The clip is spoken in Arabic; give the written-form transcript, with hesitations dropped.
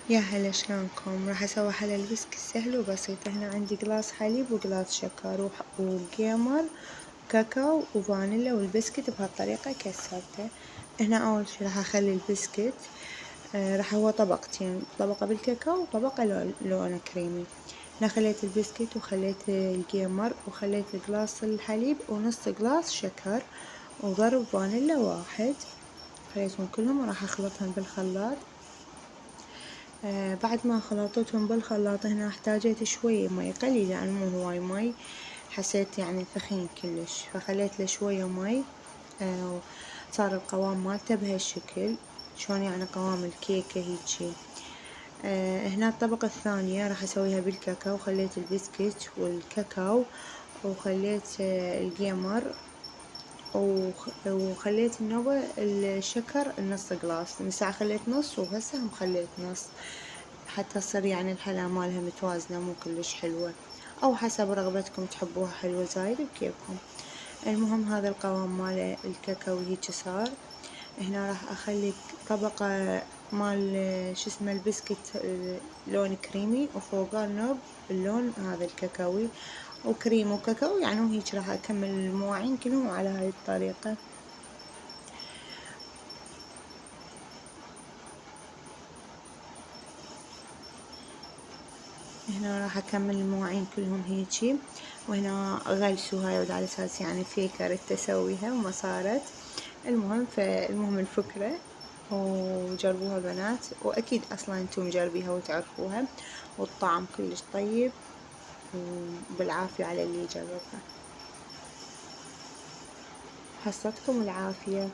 يا هلا شلونكم؟ راح اسوي حلا البسك سهل وبسيط. هنا عندي قلاص حليب وقلاص شكر وقمر وكاكاو وفانيلا، والبسكت بهالطريقة كسرته. هنا اول شي راح اخلي البسكت، راح هو طبقتين، طبقة بالكاكاو وطبقة لونه كريمي. هنا خليت البسكت وخليت القمر وخليت قلاص الحليب ونص قلاص شكر وضرب فانيلا واحد، خليتهم كلهم وراح اخلطهم بالخلاط. بعد ما خلطتهم بالخلاط هنا احتاجيت شوية مي قليل، يعني مو هواي مي، حسيت يعني ثخين كلش فخليت له شوية مي. صار القوام مالته بهالشكل، شلون يعني قوام الكيكة هيجي. هنا الطبقة الثانية راح اسويها بالكاكاو، خليت البسكت والكاكاو وخليت القمر وخليت النوبة الشكر النص قلاص، من ساعة خليت نص وهسه هم خليت نص، حتى تصير يعني الحلا مالها متوازنة مو كلش حلوة، أو حسب رغبتكم تحبوها حلوة زايد بكيفكم. المهم هذا القوام مال الكاكاو هيجي صار. هنا راح أخلي طبقة مال شو اسمه البسكت لون كريمي، وفوقه النوب اللون هذا الكاكاوي، وكريم وكاكاو يعني، وهيج راح أكمل المواعين كلهم على هاي الطريقة. هنا راح أكمل المواعين كلهم هيجي، وهنا غلسوا هاي ود على أساس يعني فيكر التسويها وما صارت. فالمهم الفكرة، وجربوها بنات، وأكيد أصلا انتم مجربيها وتعرفوها، والطعم كلش طيب، وبالعافية على اللي يجربها. حصتكم العافية.